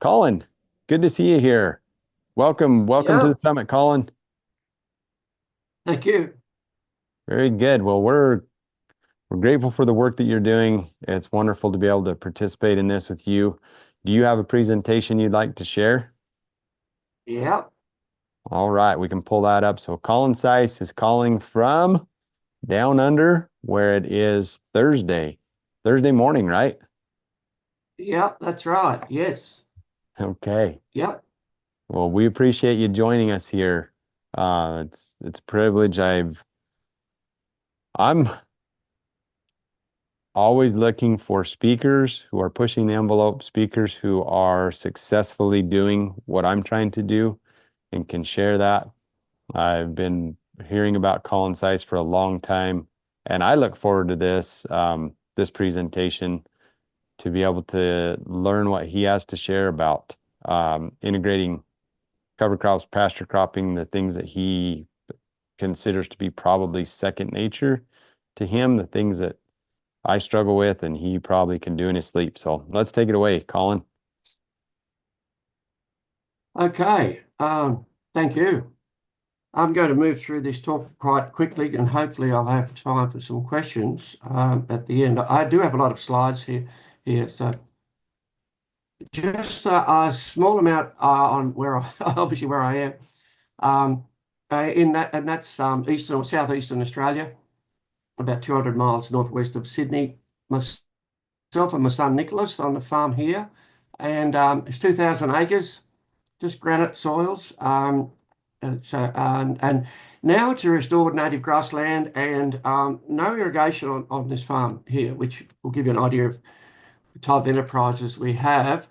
Colin, good to see you here. Welcome to Yeah, the summit, Colin. thank you. Very good. Well, we're grateful for the work that you're doing. It's wonderful to be able to participate in this with you. Do you have a presentation you'd like to share? Yeah, All right, we can pull that up. So Colin Seis is calling from down under where it is Thursday morning, right? yeah, that's right. Yes. Okay. Yeah. Well, we appreciate you joining us here. It's a privilege. I'm always looking for speakers who are pushing the envelope, speakers who are successfully doing what I'm trying to do and can share that. I've been hearing about Colin Seis for a long time, and I look forward to this presentation to be able to learn what he has to share about integrating cover crops, pasture cropping, the things that he considers to be probably second nature to him, the things that I struggle with and he probably can do in his sleep. So let's take it away, Colin. Okay. Thank you. I'm going to move through this talk quite quickly, and hopefully I'll have time for some questions at the end. I do have a lot of slides here, so just a small amount on where obviously where I am. Um, and that's eastern or southeastern Australia, about 200 miles northwest of Sydney. Myself and my son Nicholas on the farm here, and it's 2,000 acres, just granite soils. And now it's a restored native grassland and no irrigation on this farm here, which will give you an idea of the type of enterprises we have.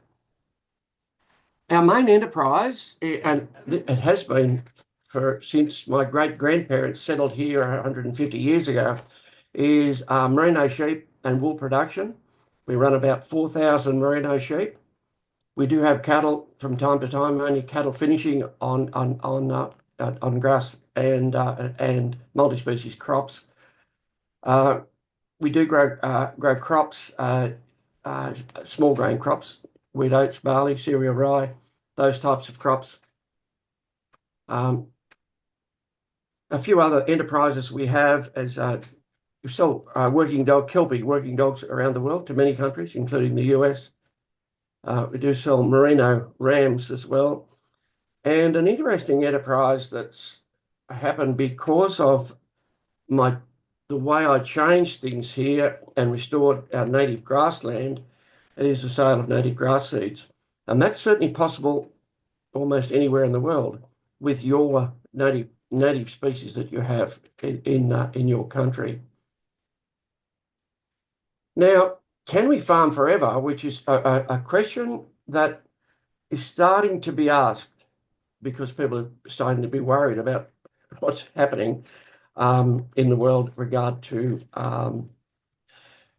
Our main enterprise, and it has been since my great grandparents settled here 150 years ago, is merino sheep and wool production. We run about 4,000 merino sheep. We do have cattle from time to time, only cattle finishing on grass and multi-species crops. Uh, we do grow crops, small grain crops, wheat, oats, barley, cereal, rye, those types of crops. Um, a few other enterprises we have as we sell Kelpie working dogs around the world to many countries, including the US. We do sell merino rams as well. And an interesting enterprise that's happened because of the way I changed things here and restored our native grassland is the sale of native grass seeds. And that's certainly possible almost anywhere in the world with your native species that you have in your country. Now, can we farm forever? Which is a question that is starting to be asked because people are starting to be worried about what's happening in the world with regard to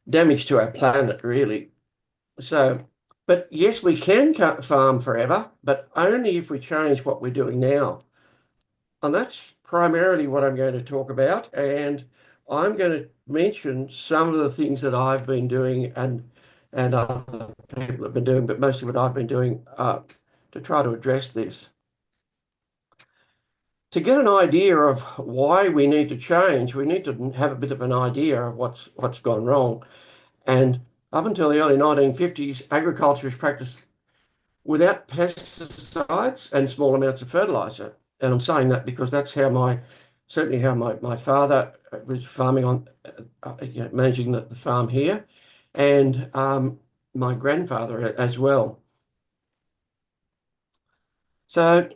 damage to our planet, really. So, but yes, we can farm forever, but only if we change what we're doing now. And that's primarily what I'm going to talk about. And I'm going to mention some of the things that I've been doing and other people have been doing, but mostly what I've been doing to try to address this. To get an idea of why we need to change, we need to have a bit of an idea of what's gone wrong. And up until the early 1950s, agriculture was practiced without pesticides and small amounts of fertilizer. And I'm saying that because that's certainly how my father was farming managing the farm here, and my grandfather as well. So,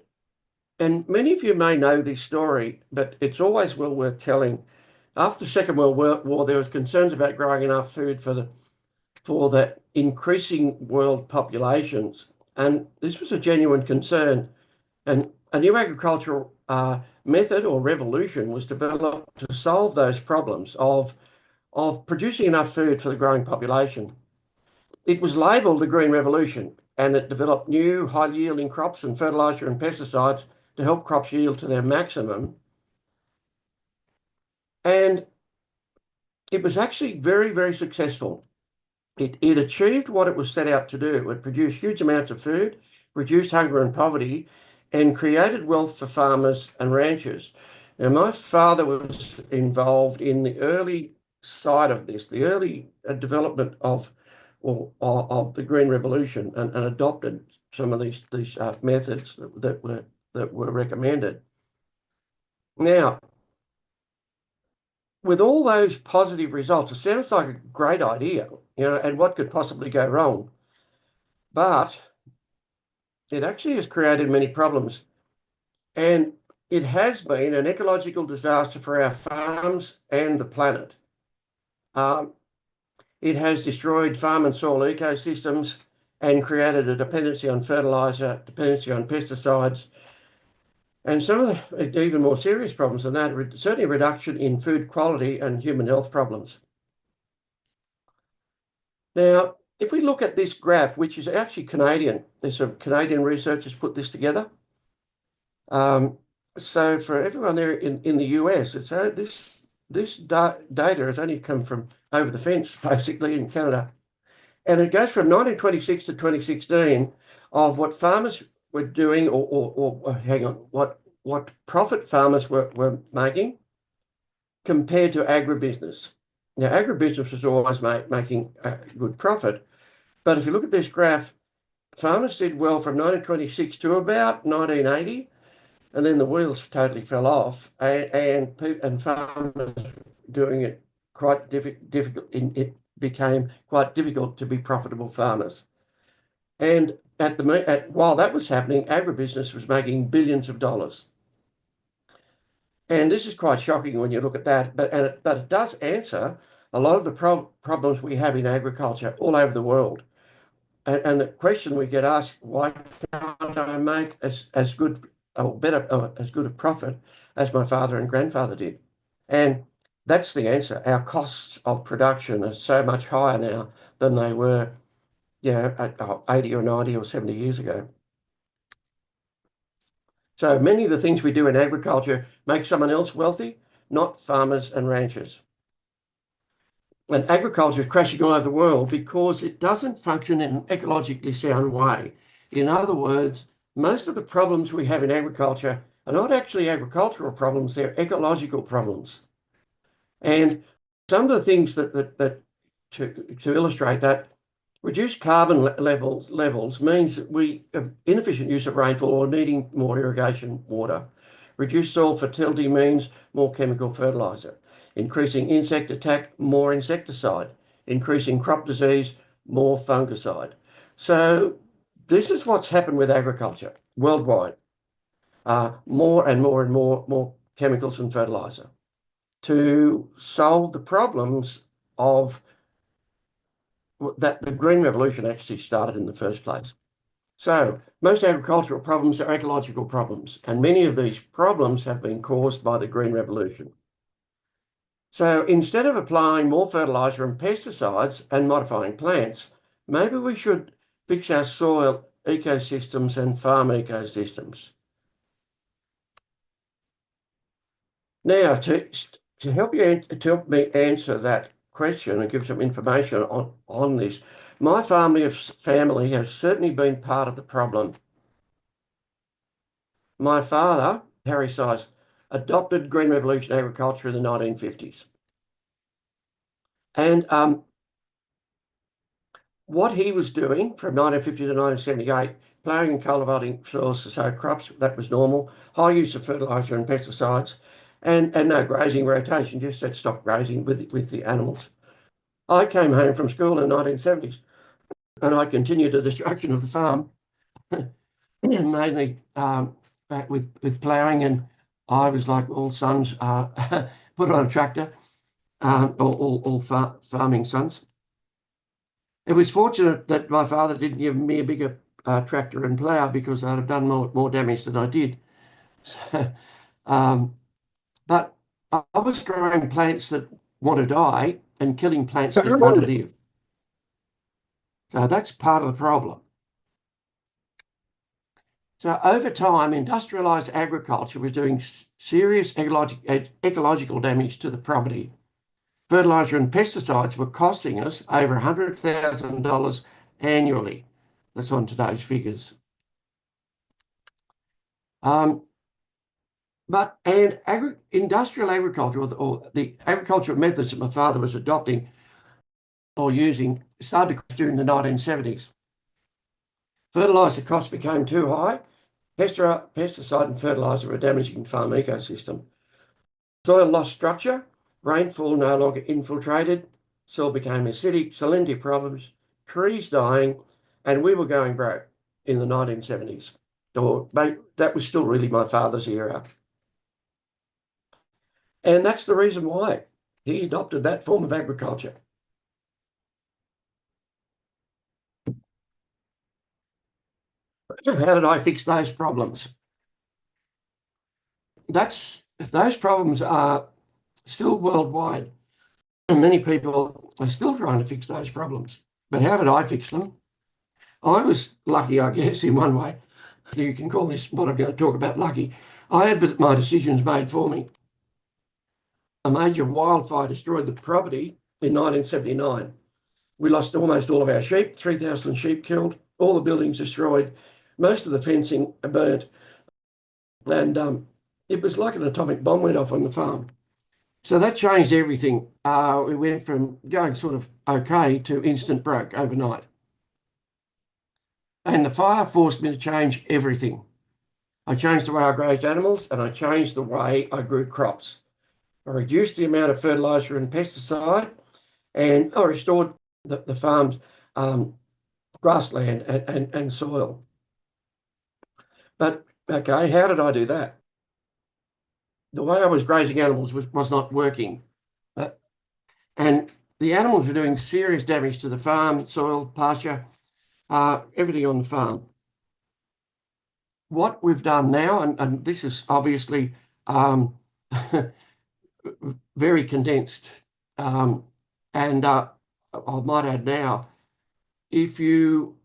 and many of you may know this story, but it's always well worth telling. After the Second World War, there was concerns about growing enough food for the increasing world populations. And this was a genuine concern. And a new agricultural method or revolution was developed to solve those problems of producing enough food for the growing population. It was labelled the Green Revolution, and it developed new high-yielding crops and fertiliser and pesticides to help crops yield to their maximum. And it was actually very, very successful. It achieved what it was set out to do. It produced huge amounts of food, reduced hunger and poverty, and created wealth for farmers and ranchers. Now, my father was involved in the early side of this, the early development of the Green Revolution, and adopted some of these methods that were recommended. Now, with all those positive results, it sounds like a great idea, and what could possibly go wrong? But it actually has created many problems, and it has been an ecological disaster for our farms and the planet. It has destroyed farm and soil ecosystems and created a dependency on fertilizer, dependency on pesticides, and some of the even more serious problems than that, certainly a reduction in food quality and human health problems. Now, if we look at this graph, which is actually Canadian, there's some Canadian researchers put this together. So for everyone there in the US, it's this data has only come from over the fence, basically, in Canada. And it goes from 1926 to 2016 of what farmers were doing, or hang on, what profit farmers were making compared to agribusiness. Now, agribusiness was always making a good profit. But if you look at this graph, farmers did well from 1926 to about 1980, and then the wheels totally fell off, and farmers doing it quite difficult. It became quite difficult to be profitable farmers. And while that was happening, agribusiness was making billions of dollars. And this is quite shocking when you look at that, but it does answer a lot of the problems we have in agriculture all over the world. And the question we get asked, why can't I make as good or better, as good a profit as my father and grandfather did? And that's the answer. Our costs of production are so much higher now than they were, 80 or 90 or 70 years ago. So many of the things we do in agriculture make someone else wealthy, not farmers and ranchers. And agriculture is crashing all over the world because it doesn't function in an ecologically sound way. In other words, most of the problems we have in agriculture are not actually agricultural problems, they're ecological problems. And some of the things that to illustrate that, reduced carbon levels means that we have inefficient use of rainfall or needing more irrigation water. Reduced soil fertility means more chemical fertilizer. Increasing insect attack, more insecticide. Increasing crop disease, more fungicide. So this is what's happened with agriculture worldwide. More and more and more chemicals and fertilizer to solve the problems of that the Green Revolution actually started in the first place. So most agricultural problems are ecological problems, and many of these problems have been caused by the Green Revolution. So instead of applying more fertilizer and pesticides and modifying plants, maybe we should fix our soil ecosystems and farm ecosystems. Now, to help me answer that question and give some information on this, my family has certainly been part of the problem. My father, Harry Seis, adopted Green Revolution agriculture in the 1950s. And what he was doing from 1950 to 1978, ploughing and cultivating soils to sow crops, that was normal, high use of fertilizer and pesticides, and no grazing rotation, just said stop grazing with the animals. I came home from school in the 1970s and I continued the destruction of the farm, mainly back with ploughing, and I was like all sons, put on a tractor, all farming sons. It was fortunate that my father didn't give me a bigger tractor and plough, because I'd have done more damage than I did. So, but I was growing plants that want to die and killing plants that want to live. So that's part of the problem. So over time, industrialised agriculture was doing serious ecological damage to the property. fertiliser and pesticides were costing us over $100,000 annually. That's on today's figures. Industrial agriculture, or the agricultural methods that my father was adopting or using, started during the 1970s. Fertiliser costs became too high. Pesticide and fertiliser were damaging the farm ecosystem. Soil lost structure, rainfall no longer infiltrated, soil became acidic, salinity problems, trees dying, and we were going broke in the 1970s. That was still really my father's era. And that's the reason why he adopted that form of agriculture. How did I fix those problems? Those problems are still worldwide. And many people are still trying to fix those problems. But how did I fix them? I was lucky, I guess, in one way. You can call this what I'm going to talk about lucky. I had my decisions made for me. A major wildfire destroyed the property in 1979. We lost almost all of our sheep, 3,000 sheep killed, all the buildings destroyed, most of the fencing burnt. And it was like an atomic bomb went off on the farm. So that changed everything. We went from going sort of okay to instant broke overnight. And the fire forced me to change everything. I changed the way I grazed animals and I changed the way I grew crops. I reduced the amount of fertiliser and pesticide and I restored the farm's grassland and soil. But, okay, how did I do that? The way I was grazing animals was not working. And the animals were doing serious damage to the farm, soil, pasture, everything on the farm. What we've done now, and this is obviously very condensed, and I might add now, if you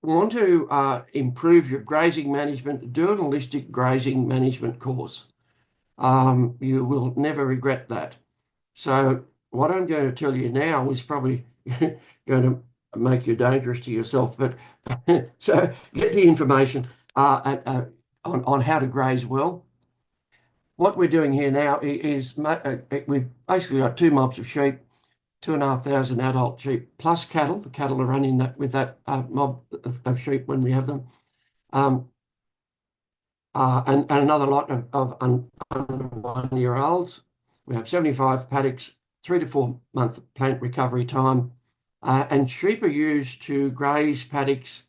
want to improve your grazing management, do an holistic grazing management course. You will never regret that. So what I'm going to tell you now is probably going to make you dangerous to yourself, but so get the information on how to graze well. What we're doing here now is we've basically got 2 mobs of sheep, 2,500 adult sheep, plus cattle. The cattle are running with that mob of sheep when we have them. And another lot of under 1-year-olds. We have 75 paddocks, 3 to 4 month plant recovery time. And sheep are used to graze paddocks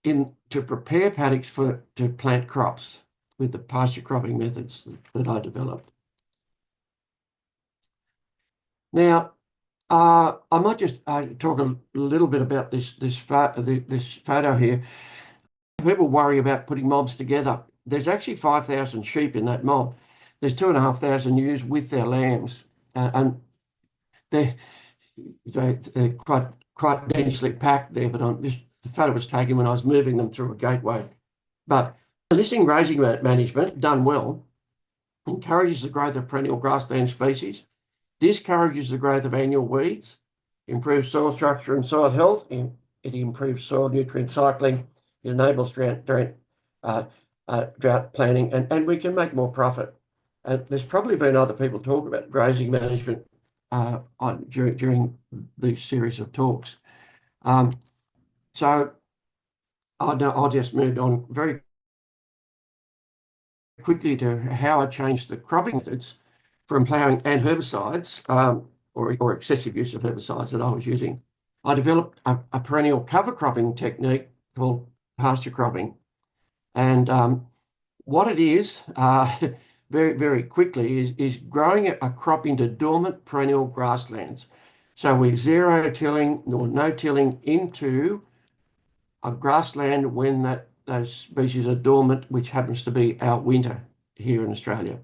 to prepare paddocks to plant crops with the pasture cropping methods that I developed. Now, I might just talk a little bit about this photo here. People worry about putting mobs together. There's actually 5,000 sheep in that mob. There's 2,500 ewes with their lambs, and they're quite densely packed there. But the photo was taken when I was moving them through a gateway. But holistic grazing management done well encourages the growth of perennial grassland species, discourages the growth of annual weeds, improves soil structure and soil health. It improves soil nutrient cycling. It enables drought planning, and we can make more profit. There's probably been other people talk about grazing management during these series of talks. So I'll just move on very quickly to how I changed the cropping methods from ploughing and herbicides, or excessive use of herbicides that I was using. I developed a perennial cover cropping technique called pasture cropping. And what it is, very, very quickly, is growing a crop into dormant perennial grasslands. So with zero tilling or no tilling into a grassland when those species are dormant, which happens to be our winter here in Australia.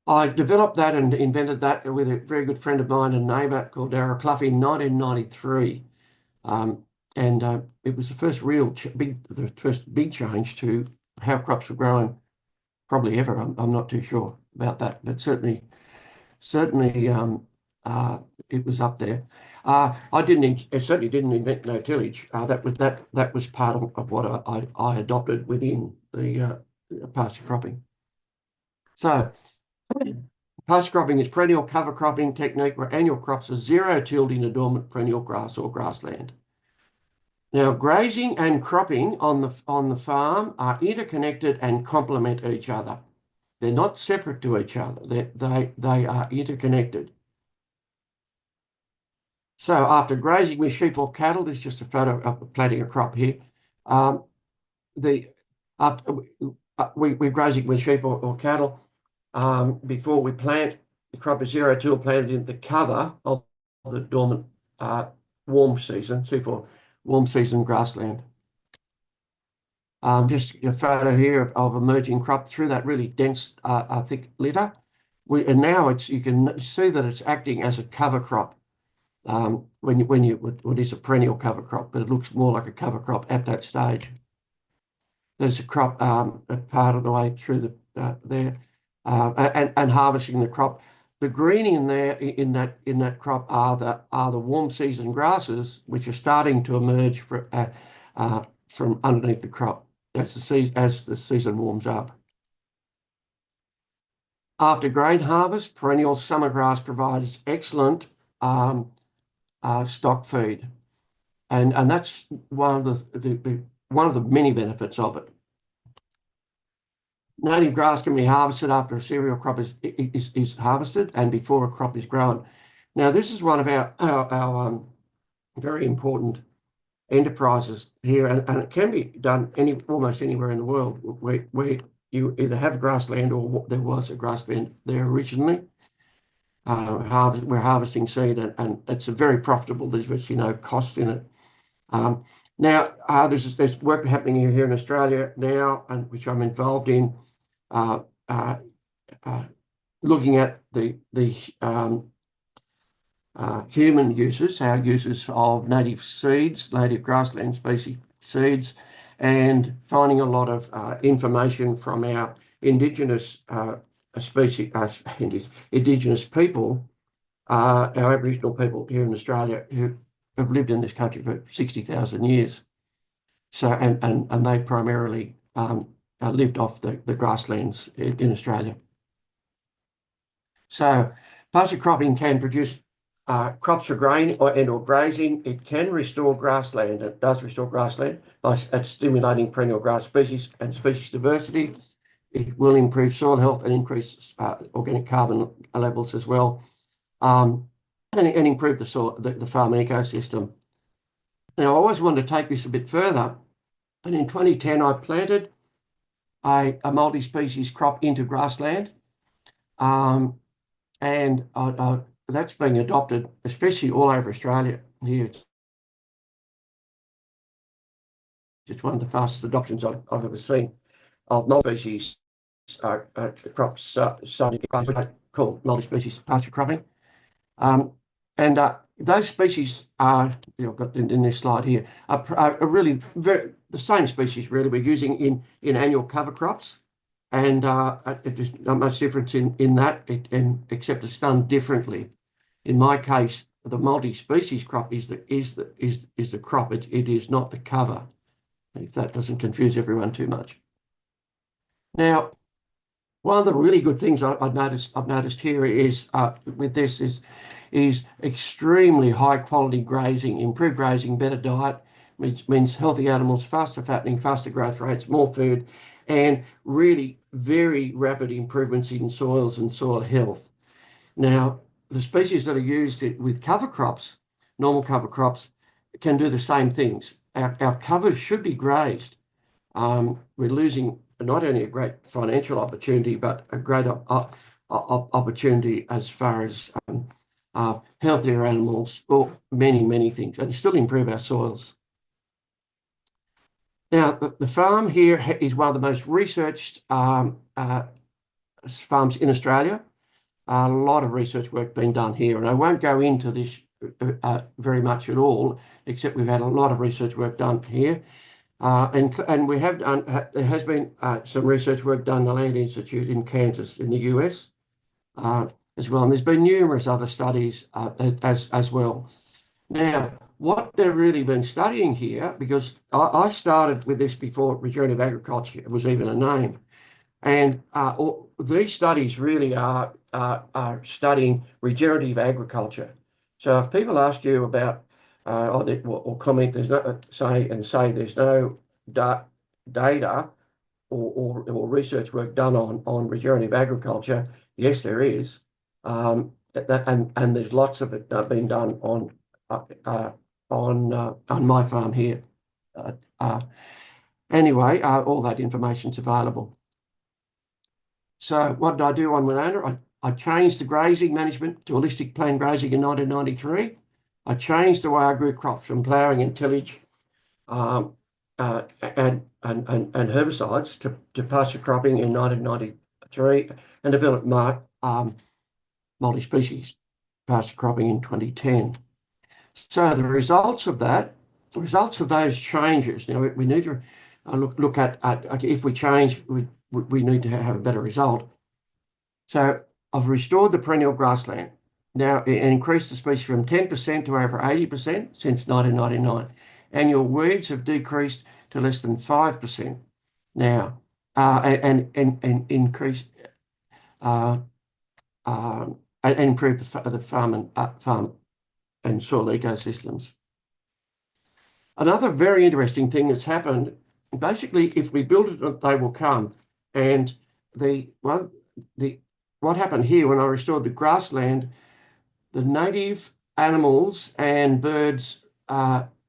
I developed that and invented that with a very good friend of mine and neighbour called Darryl Clough in 1993. It was the first big change to how crops were growing, probably ever. I'm not too sure, about that, but certainly it was up there. I certainly didn't invent no tillage. That was part of what I adopted within the pasture cropping. So pasture cropping is perennial cover cropping technique where annual crops are zero-tilled in a dormant perennial grass or grassland. Now, grazing and cropping on the farm are interconnected and complement each other. They're not separate to each other. They are interconnected. So after grazing with sheep or cattle, this is just a photo of planting a crop here. We're grazing with sheep or cattle. Before we plant, the crop is zero-till planted in the cover of the dormant warm season, C4 warm season grassland. Just a photo here of emerging crop through that really dense, thick litter. And now you can see that it's acting as a cover crop. When it is a perennial cover crop, but it looks more like a cover crop at that stage. There's a crop a part of the way through there, and harvesting the crop. The green in there in that crop are the warm season grasses, which are starting to emerge from underneath the crop as the season warms up. After grain harvest, perennial summer grass provides excellent stock feed, and that's one of the many benefits of it. Native grass can be harvested after a cereal crop is harvested and before a crop is grown. Now, this is one of our very important enterprises here, and it can be done almost anywhere in the world where you either have grassland or there was a grassland there originally. We're harvesting seed, and it's a very profitable. There's no cost in it. Now there's work happening here in Australia now, and which I'm involved in, looking at the human uses, our uses of native seeds, native grassland species seeds, and finding a lot of information from our indigenous indigenous people, our Aboriginal people here in Australia who have lived in this country for 60,000 years. So, and they primarily lived off the grasslands in Australia. So pasture cropping can produce crops for grain or grazing. It can restore grassland. It does restore grassland by stimulating perennial grass species and species diversity. It will improve soil health and increase organic carbon levels as well, and improve the farm ecosystem. Now, I always wanted to take this a bit further, and in 2010 I planted a multi-species crop into grassland, and that's being adopted, especially all over Australia here. It's one of the fastest adoptions I've ever seen of multi-species crops, called multi-species pasture cropping. And those species are, I've got in this slide here, are really the same species really we're using in annual cover crops. And there's not much difference in that, except it's done differently. In my case, the multi-species crop is the crop. It is not the cover, if that doesn't confuse everyone too much. Now, one of the really good things I've noticed here is with this is extremely high quality grazing, improved grazing, better diet, which means healthy animals, faster fattening, faster growth rates, more food, and really very rapid improvements in soils and soil health. Now, the species that are used with cover crops, normal cover crops, can do the same things. Our covers should be grazed. We're losing not only a great financial opportunity, but a great opportunity as far as healthier animals, or many things, and still improve our soils. Now, the farm here is one of the most researched farms in Australia. A lot of research work being done here, and I won't go into this very much at all, except we've had a lot of research work done here. And we have done, there has been some research work done at the Land Institute in Kansas in the US as well. And there's been numerous other studies as well. Now, what they've really been studying here, because I started with this before regenerative agriculture was even a name, and these studies really are studying regenerative agriculture. So if people ask you about or comment, there's no say there's no data or research work done on regenerative agriculture. Yes, there is, and there's lots of it being done on my farm here. Anyway, all that information's available. So what did I do on Winona? I changed the grazing management to holistic plan grazing in 1993. I changed the way I grew crops from ploughing and tillage and herbicides to pasture cropping in 1993 and developed multi-species pasture cropping in 2010. So the results of those changes. Now we need to look at if we change, we need to have a better result. So I've restored the perennial grassland. Now it increased the species from 10% to over 80% since 1999. Annual weeds have decreased to less than 5% now, and increase and improve the farm and soil ecosystems. Another very interesting thing that's happened, basically, if we build it, they will come. And what happened here when I restored the grassland, the native animals and birds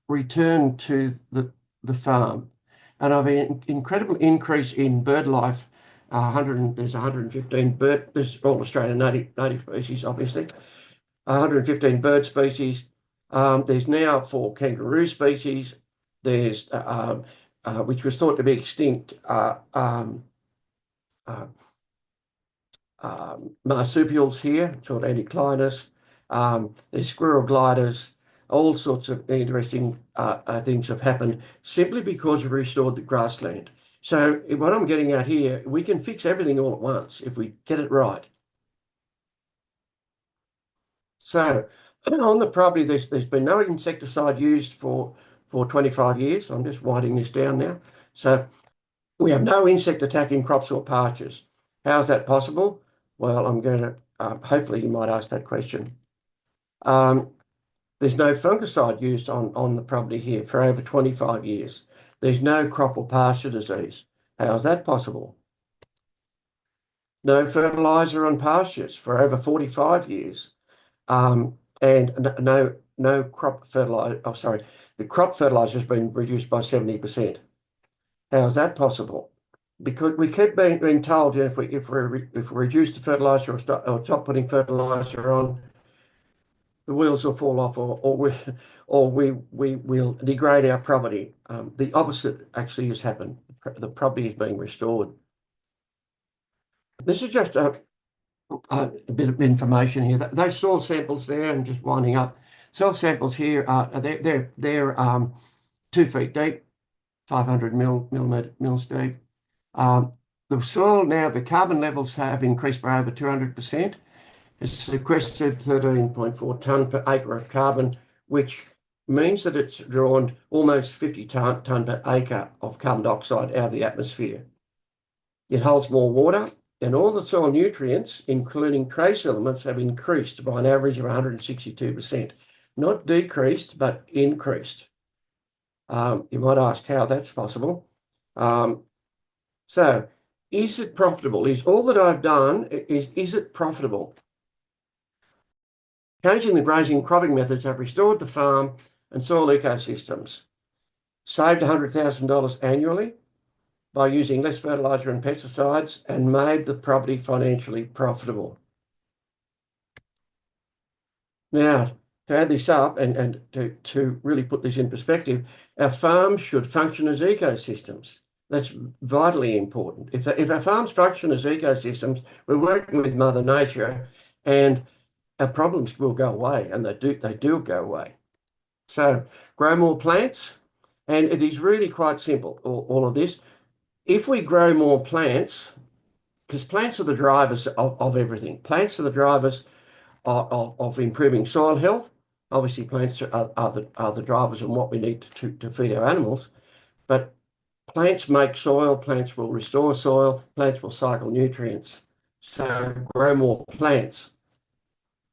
returned to the farm. And I've an incredible increase in bird life. There's 115 this is all Australian native species, obviously. 115 bird species. There's now 4 kangaroo species. There's which was thought to be extinct marsupials here, called anticlinus. There's squirrel gliders. All sorts of interesting things have happened simply because we've restored the grassland. So what I'm getting at here, we can fix everything all at once if we get it right. So on the property, there's been no insecticide used for 25 years. I'm just winding this down now. So we have no insect attack in crops or pastures. How is that possible? Well, I'm going to, hopefully you might ask that question. There's no fungicide used on the property here for over 25 years. There's no crop or pasture disease. How is that possible? No fertilizer on pastures for over 45 years. And no crop fertilizer. Oh, sorry, the crop fertilizer has been reduced by 70%. How is that possible? Because we keep being told, if we reduce the fertilizer or stop putting fertilizer on, the wheels will fall off, or we will degrade our property. The opposite actually has happened. The property is being restored. This is just a bit of information here. Those soil samples there, and just winding up. Soil samples here they're 2 feet deep, 500 mils deep. The soil now, the carbon levels have increased by over 200%. It's sequestered 13.4 tonne per acre of carbon, which means that it's drawn almost 50 tonne per acre of carbon dioxide out of the atmosphere. It holds more water, and all the soil nutrients, including trace elements, have increased by an average of 162%. Not decreased, but increased. You might ask how that's possible. So, is it profitable? Is all that I've done, is it profitable? Changing the grazing and cropping methods have restored the farm and soil ecosystems, saved $100,000 annually by using less fertilizer and pesticides, and made the property financially profitable. Now, to add this up and to really put this in perspective, our farms should function as ecosystems. That's vitally important. If our farms function as ecosystems, we're working with Mother Nature, and our problems will go away, and they do go away. So grow more plants And it is really quite simple, all of this. If we grow more plants, because plants are the drivers of everything. Plants are the drivers of improving soil health. Obviously, plants are the drivers of what we need to feed our animals. But plants make soil, plants will restore soil, plants will cycle nutrients. So grow more plants.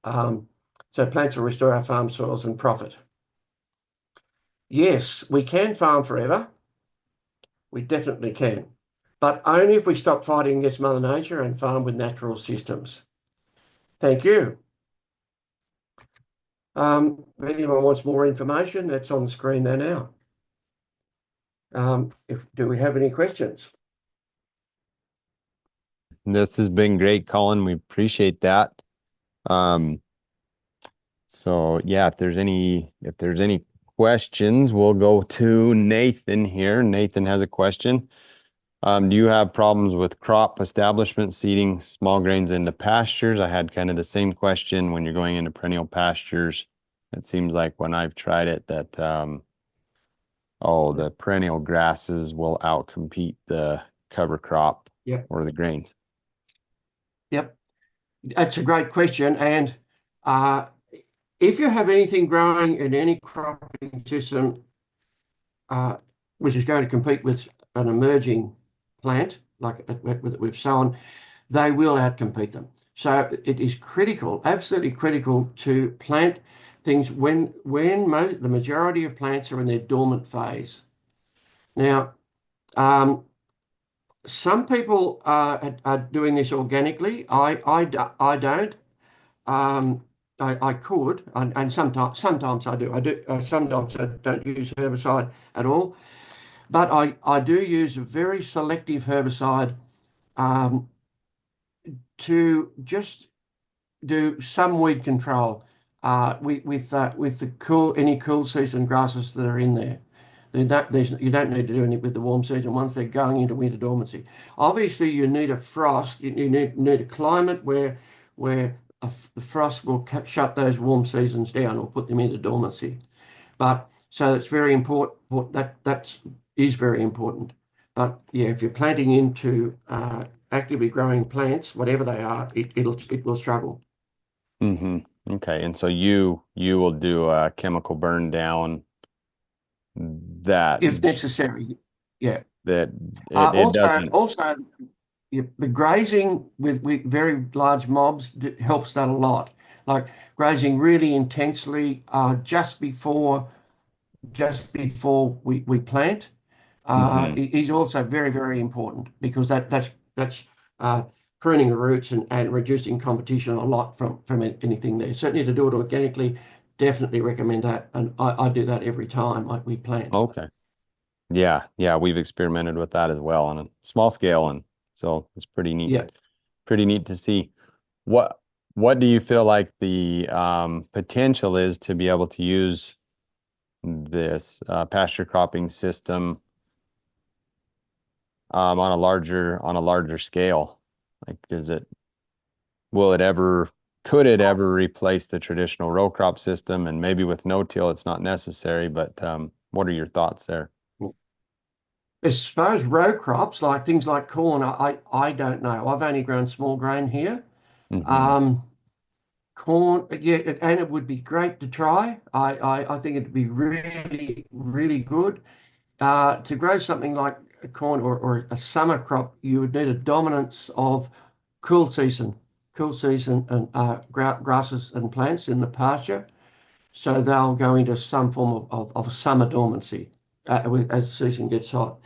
So plants will restore our farm soils and profit. Yes, we can farm forever. We definitely can. But only if we stop fighting against Mother Nature and farm with natural systems. Thank you. If anyone wants more information, that's on the screen there now. Do we have any questions? This has been great, Colin. We appreciate that. Um, so yeah, if there's any questions, we'll go to Nathan here. Nathan has a question. Do you have problems with crop establishment seeding small grains into pastures? I had kind of the same question when you're going into perennial pastures. It seems like when I've tried it that the perennial grasses will outcompete the cover crop Yep. or the grains. Yep. That's a great question. And if you have anything growing in any cropping system, which is going to compete with an emerging plant, like we've sown, they will outcompete them. So it is critical, absolutely critical, to plant things when the majority of plants are in their dormant phase. Now, some people are doing this organically. I don't. I could, and sometimes I do. Sometimes I don't use herbicide at all, but I do use a very selective herbicide to just do some weed control with the any cool season grasses that are in there. You don't need to do anything with the warm season once they're going into winter dormancy. Obviously, you need a frost. You need a climate where the frost will shut those warm seasons down or put them into dormancy. But so it's very important. That is very important. But yeah, if you're planting into actively growing plants, whatever they are, it will struggle. Mm-hmm. Okay. And so you will do a chemical burn down that If necessary. Yeah. that Uh, it also, doesn't. also, yeah, the grazing with very large mobs helps that a lot. Like grazing really intensely just before we plant Mm-hmm. is also very, very important because that's uh, pruning the roots and reducing competition a lot from anything there. Certainly to do it organically, definitely recommend that. And I do that every time we plant. Okay. Yeah, yeah, we've experimented with that as well on a small scale, and so it's Yeah. pretty neat to see. What what do you feel like the potential is to be able to use this pasture cropping system on a larger scale? Like, could it ever replace the traditional row crop system? And maybe with no-till, it's not necessary, but what are your thoughts there? As far as row crops, like things like corn, I don't know. I've only grown small grain here. Hmm. Um, Corn, yeah, and it would be great to try. I think it'd be really, really good. To grow something like a corn or a summer crop, you would need a dominance of cool season, and grasses and plants in the pasture. So they'll go into some form of summer dormancy as the season gets hot.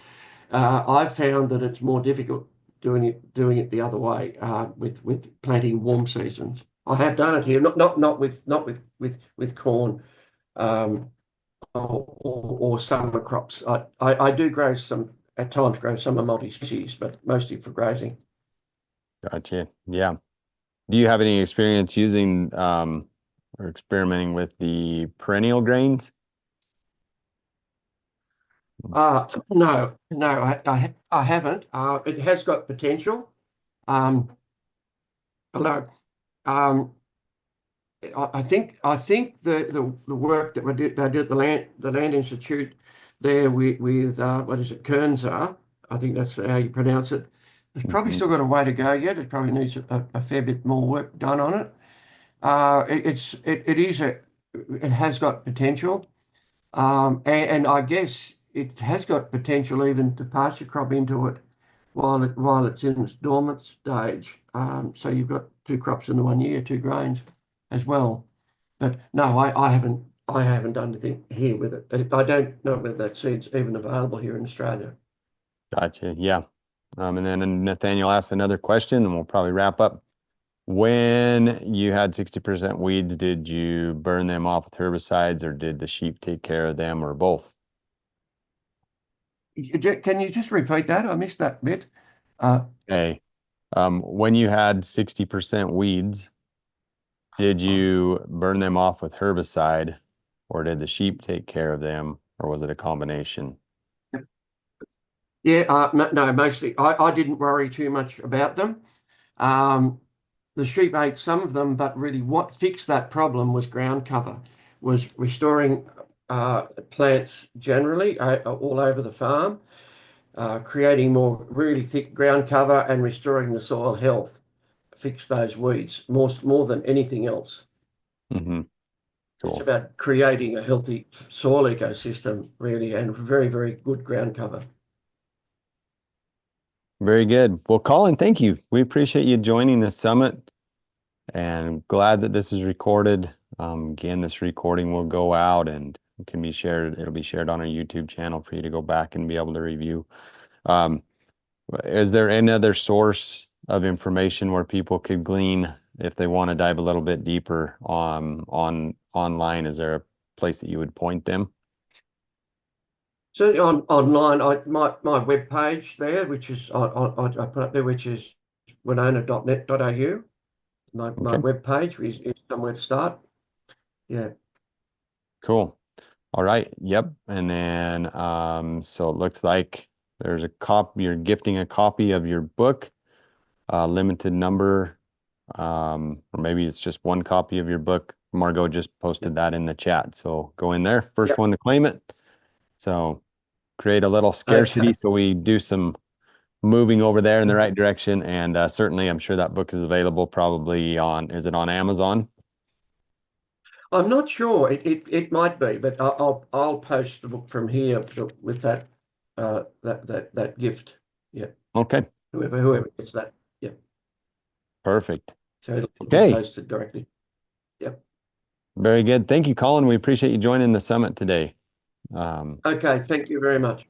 I've found that it's more difficult doing it the other way with planting warm seasons. I have done it here, not with corn um, or summer crops. I do grow some at times grow some multi-species, but mostly for grazing. Gotcha. Yeah. Do you have any experience using or experimenting with the perennial grains? No, I haven't. It has got potential. Um, although um, I think the work that they did at the Land Institute there with what is it, Kernza? I think that's how you pronounce it. It's probably Mhm. still got a way to go yet. It probably needs a fair bit more work done on it. It has got potential, and I guess it has got potential even to pasture crop into it while it's in its dormant stage. So you've got two crops in the 1 year, two grains as well. But no, I haven't done anything here with it. I don't know whether that seed's even available here in Australia. Gotcha. Yeah. And then Nathaniel asked another question, and we'll probably wrap up. When you had 60% weeds, did you burn them off with herbicides or did the sheep take care of them or both? Can you just repeat that? I missed that bit. Uh, Okay. When you had 60% weeds, did you burn them off with herbicide or did the sheep take care of them or was it a combination? yeah, no, mostly I didn't worry too much about them. Um, the sheep ate some of them, but really what fixed that problem was ground cover, was restoring plants generally all over the farm, creating more really thick ground cover and restoring the soil health. Fix those weeds more than anything else. Hmm. It's Cool. about creating a healthy soil ecosystem, really, and very, very good ground cover. Very good. Well, Colin, thank you. We appreciate you joining the summit and glad that this is recorded. Again, this recording will go out and can be shared. It'll be shared on our YouTube channel for you to go back and be able to review. Um, is there any other source of information where people could glean if they want to dive a little bit deeper on online? Is there a place that you would point them? Certainly online, my web page there, which is I put up there, which is winona.net.au. My Okay, web page is somewhere to start. Yeah. cool. All right. Yep. And then so it looks like there's a copy, you're gifting a copy of your book, limited number, or maybe it's just one copy of your book. Margot just Yep. posted that in the chat. So go in there, first Yep. one to claim it. So create a little Okay. scarcity so we do some moving over there in the right direction. And certainly I'm sure that book is available probably on, is it on Amazon? I'm not sure. It might be, but I'll post the book from here with that gift. Yeah. Okay, Whoever gets that. Yeah. perfect. So it'll be Okay, posted directly. Yep. very good. Thank you, Colin. We appreciate you joining the summit today. Okay. Thank you very much.